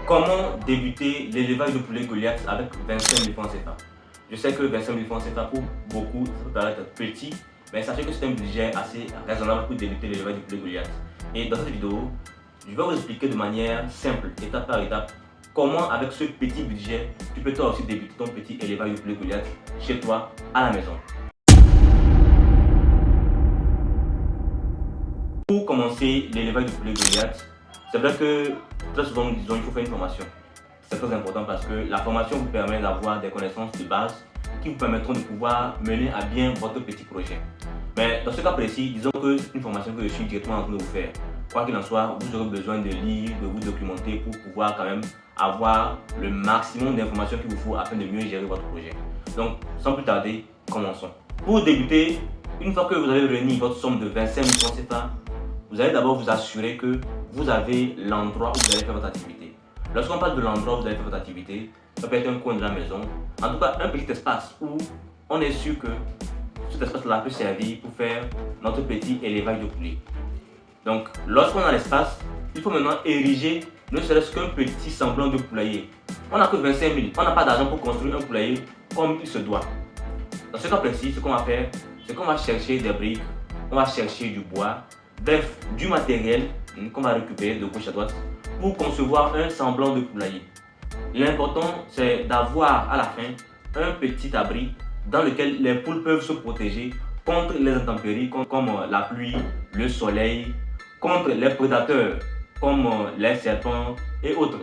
Comment débuter l'élevage de poulet Goliath avec 25 000 francs CFA? Je sais que 25 000 francs CFA pour beaucoup, ça peut paraître petit, mais sachez que c'est un budget assez raisonnable pour débuter l'élevage de poulet Goliath. Et dans cette vidéo, je vais vous expliquer de manière simple, étape par étape, comment avec ce petit budget, tu peux toi aussi débuter ton petit élevage de poulet Goliath chez toi, à la maison. Pour commencer l'élevage de poulet Goliath, c'est vrai que très souvent nous disons qu'il faut faire une formation. C'est très important parce que la formation vous permet d'avoir des connaissances de base qui vous permettront de pouvoir mener à bien votre petit projet. Mais dans ce cas précis, disons que c'est une formation que je suis directement en train de vous faire. Quoi qu'il en soit, vous aurez besoin de lire, de vous documenter pour pouvoir quand même avoir le maximum d'informations qu'il vous faut afin de mieux gérer votre projet. Donc, sans plus tarder, commençons. Pour débuter, une fois que vous avez réuni votre somme de 25 000 francs CFA, vous allez d'abord vous assurer que vous avez l'endroit où vous allez faire votre activité. Lorsqu'on parle de l'endroit où vous allez faire votre activité, ça peut être un coin de la maison, en tout cas un petit espace où on est sûr que cet espace-là peut servir pour faire notre petit élevage de poulet. Donc, lorsqu'on a l'espace, il faut maintenant ériger ne serait-ce qu'un petit semblant de poulailler. On n'a que 25 000, on n'a pas d'argent pour construire un poulailler comme il se doit. Dans ce cas précis, ce qu'on va faire, c'est qu'on va chercher des briques, on va chercher du bois, bref, du matériel qu'on va récupérer de gauche à droite pour concevoir un semblant de poulailler. L'important, c'est d'avoir à la fin un petit abri dans lequel les poules peuvent se protéger contre les intempéries comme la pluie, le soleil, contre les prédateurs comme les serpents et autres.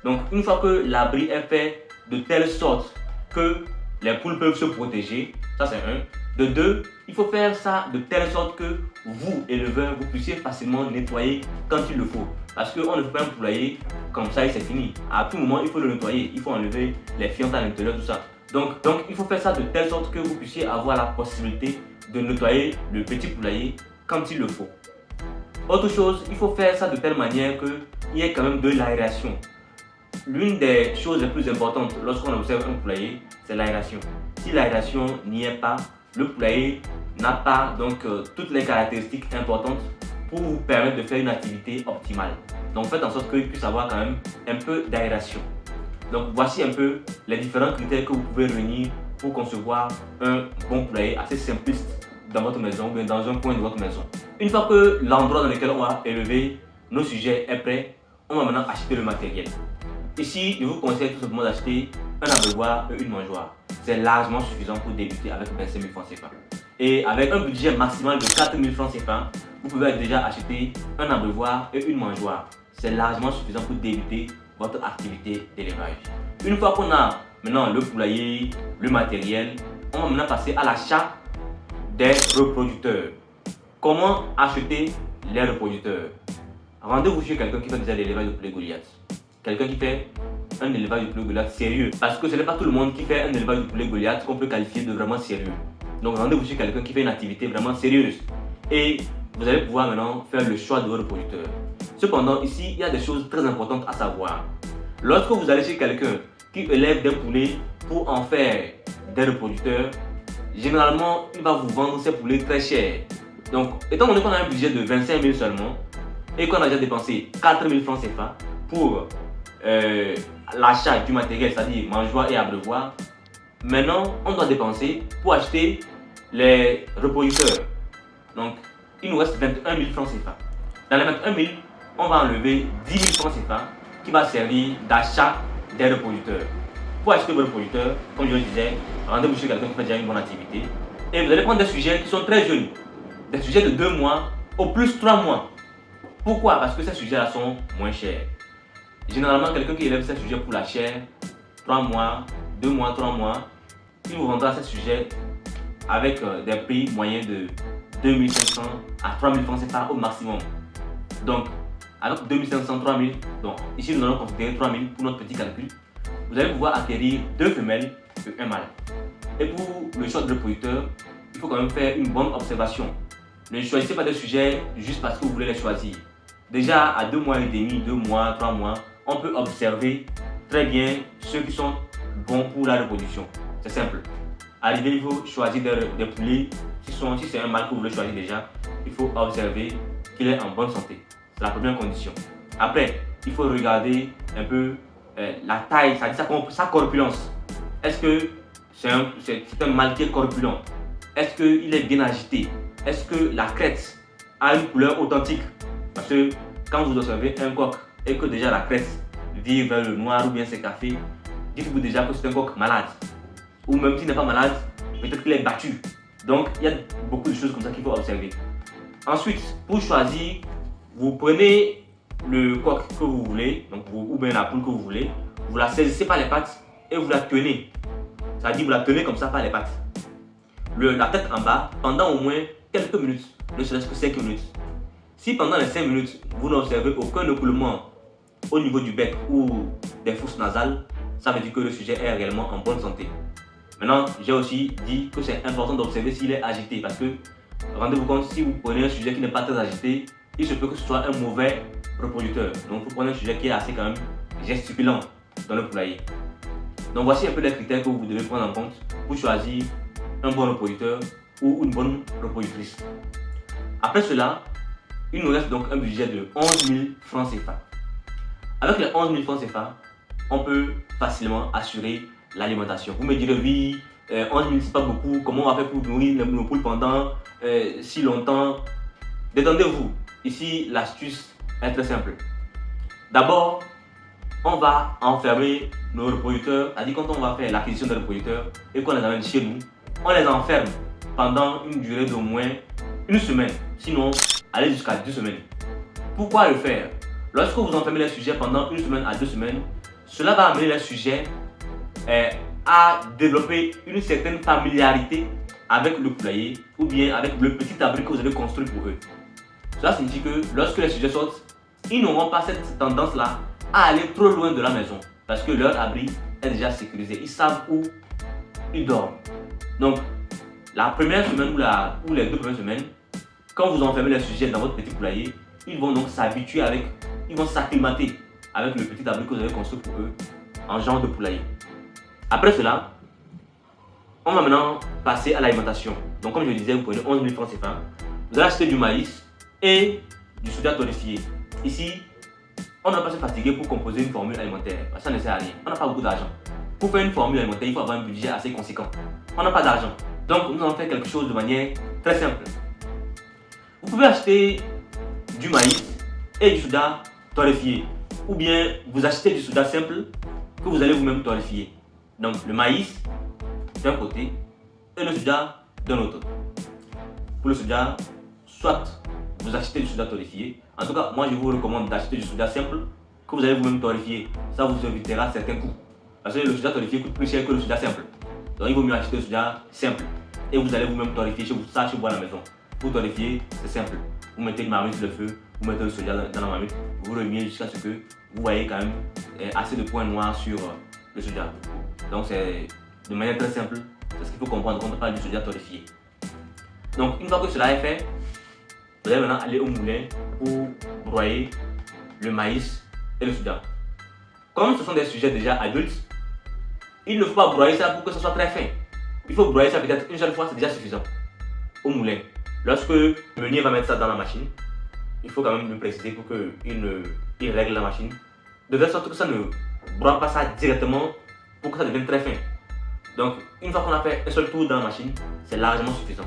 Donc, une fois que l'abri est fait de telle sorte que les poules peuvent se protéger, ça c'est un. De deux, il faut faire ça de telle sorte que vous, éleveurs, vous puissiez facilement nettoyer quand il le faut. Parce qu'on ne fait pas un poulailler comme ça et c'est fini. À tout moment, il faut le nettoyer. Il faut enlever les fientes à l'intérieur, tout ça. Donc, il faut faire ça de telle sorte que vous puissiez avoir la possibilité de nettoyer le petit poulailler quand il le faut. Autre chose, il faut faire ça de telle manière qu'il y ait quand même de l'aération. L'une des choses les plus importantes lorsqu'on observe un poulailler, c'est l'aération. Si l'aération n'y est pas, le poulailler n'a pas donc toutes les caractéristiques importantes pour vous permettre de faire une activité optimale. Donc faites en sorte qu'il puisse avoir quand même un peu d'aération. Donc voici un peu les différents critères que vous pouvez réunir pour concevoir un bon poulailler assez simpliste dans votre maison ou bien dans un coin de votre maison. Une fois que l'endroit dans lequel on va élever nos sujets est prêt, on va maintenant acheter le matériel. Ici, je vous conseille tout simplement d'acheter un abreuvoir et une mangeoire. C'est largement suffisant pour débuter avec 25 000 francs CFA. Et avec un budget maximal de 4 000 francs CFA, vous pouvez déjà acheter un abreuvoir et une mangeoire. C'est largement suffisant pour débuter votre activité d'élevage. Une fois qu'on a maintenant le poulailler, le matériel, on va maintenant passer à l'achat des reproducteurs. Comment acheter les reproducteurs? Rendez-vous chez quelqu'un qui fait déjà l'élevage de poulet Goliath. Quelqu'un qui fait un élevage de poulet Goliath sérieux. Parce que ce n'est pas tout le monde qui fait un élevage de poulet Goliath qu'on peut qualifier de vraiment sérieux. Donc rendez-vous chez quelqu'un qui fait une activité vraiment sérieuse. Et vous allez pouvoir maintenant faire le choix de vos reproducteurs. Cependant, ici, il y a des choses très importantes à savoir. Lorsque vous allez chez quelqu'un qui élève des poulets pour en faire des reproducteurs, généralement, il va vous vendre ces poulets très chers. Donc, étant donné qu'on a un budget de 25 000 seulement et qu'on a déjà dépensé 4 000 francs CFA pour l'achat du matériel, c'est-à-dire mangeoire et abreuvoir, maintenant, on doit dépenser pour acheter les reproducteurs. Donc, il nous reste 21 000 francs CFA. Dans les 21 000, on va enlever 10 000 francs CFA qui va servir d'achat des reproducteurs. Pour acheter vos reproducteurs, comme je le disais, rendez-vous chez quelqu'un qui fait déjà une bonne activité. Et vous allez prendre des sujets qui sont très jeunes. Des sujets de 2 mois, au plus 3 mois. Pourquoi? Parce que ces sujets-là sont moins chers. Généralement, quelqu'un qui élève ces sujets pour la chair, 3 mois, 2 mois, 3 mois, il vous vendra ces sujets avec des prix moyens de 2 500 à 3 000 francs CFA au maximum. Donc, avec 2 500, 3 000, donc ici nous allons considérer 3 000 pour notre petit calcul, vous allez pouvoir acquérir 2 femelles et un mâle. Et pour le choix de reproducteur, il faut quand même faire une bonne observation. Ne choisissez pas des sujets juste parce que vous voulez les choisir. Déjà à 2 mois et demi, 2 mois, 3 mois, on peut observer très bien ceux qui sont bons pour la reproduction. C'est simple. Arrivé, il faut choisir des poulets. Si c'est un mâle que vous voulez choisir déjà, il faut observer qu'il est en bonne santé. C'est la première condition. Après, il faut regarder un peu la taille, c'est-à-dire sa corpulence. Est-ce que c'est un mâle qui est corpulent? Est-ce qu'il est bien agité? Est-ce que la crête a une couleur authentique? Parce que quand vous observez un coq et que déjà la crête vire vers le noir ou bien c'est café, dites-vous déjà que c'est un coq malade. Ou même s'il n'est pas malade, peut-être qu'il est battu. Donc il y a beaucoup de choses comme ça qu'il faut observer. Ensuite, pour choisir, vous prenez le coq que vous voulez, donc ou bien la poule que vous voulez, vous la saisissez par les pattes et vous la tenez. C'est-à-dire vous la tenez comme ça par les pattes. La tête en bas pendant au moins quelques minutes, ne serait-ce que 5 minutes. Si pendant les 5 minutes, vous n'observez aucun écoulement au niveau du bec ou des fosses nasales, ça veut dire que le sujet est réellement en bonne santé. Maintenant, j'ai aussi dit que c'est important d'observer s'il est agité parce que, rendez-vous compte, si vous prenez un sujet qui n'est pas très agité, il se peut que ce soit un mauvais reproducteur. Donc, vous prenez un sujet qui est assez quand même gesticulant dans le poulailler. Donc, voici un peu les critères que vous devez prendre en compte pour choisir un bon reproducteur ou une bonne reproductrice. Après cela, il nous reste donc un budget de 11 000 francs CFA. Avec les 11 000 francs CFA, on peut facilement assurer l'alimentation. Vous me direz, oui, 11 000 c'est pas beaucoup, comment on va faire pour nourrir nos poules pendant si longtemps? Détendez-vous. Ici, l'astuce est très simple. D'abord, on va enfermer nos reproducteurs, c'est-à-dire quand on va faire l'acquisition des reproducteurs et qu'on les amène chez nous, on les enferme pendant une durée d'au moins une semaine, sinon aller jusqu'à 2 semaines. Pourquoi le faire? Lorsque vous enfermez les sujets pendant 1 semaine à 2 semaines, cela va amener les sujets à développer une certaine familiarité avec le poulailler ou bien avec le petit abri que vous avez construit pour eux. Cela signifie que lorsque les sujets sortent, ils n'auront pas cette tendance-là à aller trop loin de la maison parce que leur abri est déjà sécurisé. Ils savent où ils dorment. Donc, la première semaine ou les 2 premières semaines, quand vous enfermez les sujets dans votre petit poulailler, ils vont donc s'habituer ils vont s'acclimater avec le petit abri que vous avez construit pour eux en genre de poulailler. Après cela, on va maintenant passer à l'alimentation. Donc, comme je le disais, vous prenez 11 000 francs CFA, vous allez acheter du maïs et du soja torréfié. Ici, on ne va pas se fatiguer pour composer une formule alimentaire. Ça ne sert à rien. On n'a pas beaucoup d'argent. Pour faire une formule alimentaire, il faut avoir un budget assez conséquent. On n'a pas d'argent. Donc, nous allons faire quelque chose de manière très simple. Vous pouvez acheter du maïs et du soja torréfié. Ou bien, vous achetez du soja simple que vous allez vous-même torréfier. Donc, le maïs d'un côté et le soja d'un autre. Pour le soja, soit vous achetez du soja torréfié. En tout cas, moi je vous recommande d'acheter du soja simple que vous allez vous-même torréfier. Ça vous évitera certains coûts. Parce que le soja torréfié coûte plus cher que le soja simple. Donc il vaut mieux acheter le soja simple. Et vous allez vous-même torréfier chez vous à la maison. Pour torréfier, c'est simple. Vous mettez une marmite sur le feu, vous mettez le soja dans la marmite, vous remuez jusqu'à ce que vous voyez quand même assez de points noirs sur le soja. Donc c'est de manière très simple, c'est ce qu'il faut comprendre quand on parle du soja torréfié. Donc une fois que cela est fait, vous allez maintenant aller au moulin pour broyer le maïs et le soja. Comme ce sont des sujets déjà adultes, il ne faut pas broyer ça pour que ce soit très fin. Il faut broyer ça peut-être une seule fois, c'est déjà suffisant. Au moulin. Lorsque le meunier va mettre ça dans la machine, il faut quand même le préciser pour qu'il règle la machine. De telle sorte que ça ne broie pas ça directement pour que ça devienne très fin. Donc, une fois qu'on a fait un seul tour dans la machine, c'est largement suffisant.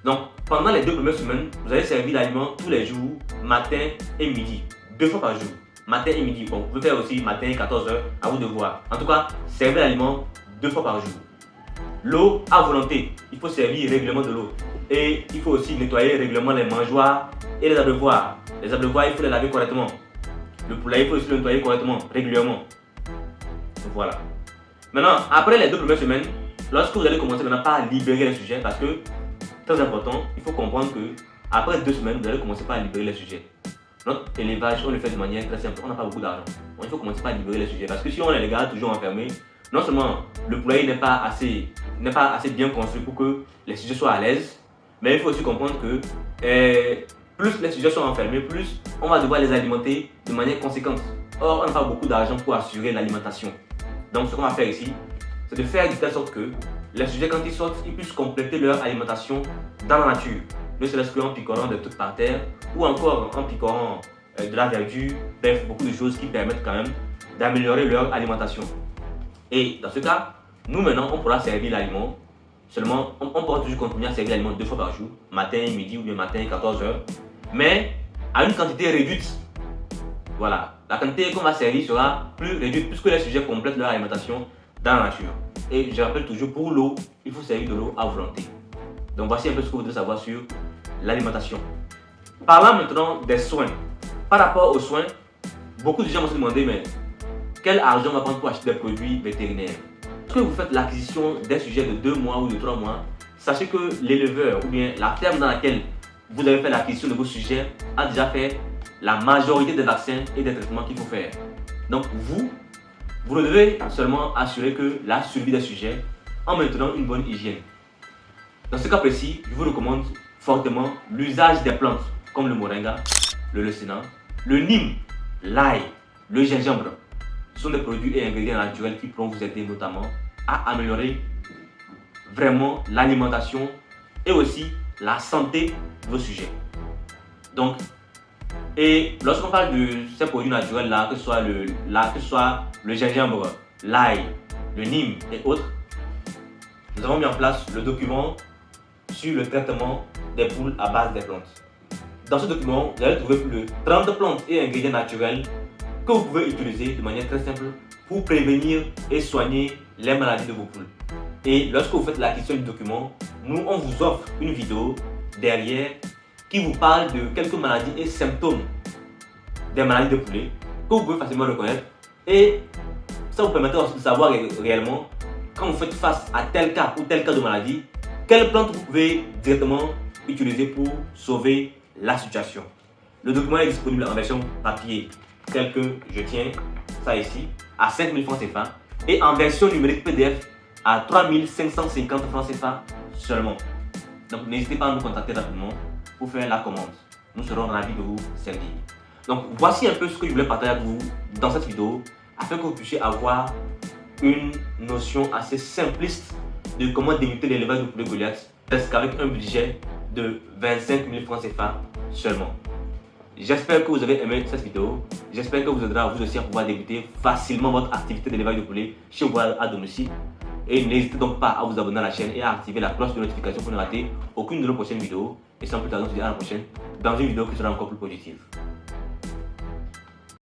Donc, pendant les 2 premières semaines, vous allez servir l'aliment tous les jours, matin et midi, 2 fois par jour. Matin et midi. Bon, vous pouvez faire aussi matin, 14h, à vous de voir. En tout cas, servez l'aliment 2 fois par jour. L'eau à volonté, il faut servir régulièrement de l'eau. Et il faut aussi nettoyer régulièrement les mangeoires et les abreuvoirs. Les abreuvoirs, il faut les laver correctement. Le poulailler, il faut aussi le nettoyer correctement, régulièrement. Voilà. Maintenant, après les 2 premières semaines, lorsque vous allez commencer maintenant par libérer les sujets, parce que, très important, il faut comprendre que après 2 semaines, vous allez commencer par libérer les sujets. Notre élevage, on le fait de manière très simple, on n'a pas beaucoup d'argent. Bon, il faut commencer par libérer les sujets, parce que si on les garde toujours enfermés, non seulement le poulailler n'est pas assez bien construit pour que les sujets soient à l'aise, mais il faut aussi comprendre que plus les sujets sont enfermés, plus on va devoir les alimenter de manière conséquente. Or, on n'a pas beaucoup d'argent pour assurer l'alimentation. Donc, ce qu'on va faire ici, c'est de faire de telle sorte que les sujets, quand ils sortent, ils puissent compléter leur alimentation dans la nature. Ne serait-ce qu'en picorant des trucs par terre ou encore en picorant de la verdure, bref, beaucoup de choses qui permettent quand même d'améliorer leur alimentation. Et dans ce cas, nous maintenant, on pourra servir l'aliment, seulement, on pourra toujours continuer à servir l'aliment 2 fois par jour, matin, midi ou bien matin, 14 heures, mais à une quantité réduite. Voilà, la quantité qu'on va servir sera plus réduite puisque les sujets complètent leur alimentation dans la nature. Et je rappelle toujours, pour l'eau, il faut servir de l'eau à volonté. Donc voici un peu ce que vous devez savoir sur l'alimentation. Parlons maintenant des soins. Par rapport aux soins, beaucoup de gens vont se demander, mais quel argent on va prendre pour acheter des produits vétérinaires? Lorsque vous faites l'acquisition d'un sujet de 2 mois ou de 3 mois, sachez que l'éleveur ou bien la ferme dans laquelle vous avez fait l'acquisition de vos sujets a déjà fait la majorité des vaccins et des traitements qu'il faut faire. Donc vous devez seulement assurer que la survie des sujets en maintenant une bonne hygiène. Dans ce cas précis, je vous recommande fortement l'usage des plantes comme le moringa, le leucénin, le nîmes, l'ail, le gingembre. Ce sont des produits et ingrédients naturels qui pourront vous aider notamment à améliorer vraiment l'alimentation et aussi la santé de vos sujets. Donc, et lorsqu'on parle de ces produits naturels là, que ce soit le gingembre, l'ail, le nîmes et autres, nous avons mis en place le document sur le traitement des poules à base des plantes. Dans ce document, vous allez trouver plus de 30 plantes et ingrédients naturels que vous pouvez utiliser de manière très simple pour prévenir et soigner les maladies de vos poules. Et lorsque vous faites l'acquisition du document, nous on vous offre une vidéo derrière qui vous parle de quelques maladies et symptômes des maladies de poulet que vous pouvez facilement reconnaître, et ça vous permettra aussi de savoir réellement quand vous faites face à tel cas ou tel cas de maladie, quelle plante vous pouvez directement utiliser pour sauver la situation. Le document est disponible en version papier tel que je tiens ça ici à 5000 francs CFA et en version numérique PDF à 3550 francs CFA seulement. Donc n'hésitez pas à nous contacter rapidement pour faire la commande. Nous serons ravis de vous servir. Donc voici un peu ce que je voulais partager avec vous dans cette vidéo afin que vous puissiez avoir une notion assez simpliste de comment débuter l'élevage de poulet Goliath presque avec un budget de 25 000 francs CFA seulement. J'espère que vous avez aimé cette vidéo. J'espère que vous aidera vous aussi à pouvoir débuter facilement votre activité d'élevage de poulet chez vous à domicile. Et n'hésitez donc pas à vous abonner à la chaîne et à activer la cloche de notification pour ne rater aucune de nos prochaines vidéos. Et sans plus tarder, on se dit à la prochaine dans une vidéo qui sera encore plus positive.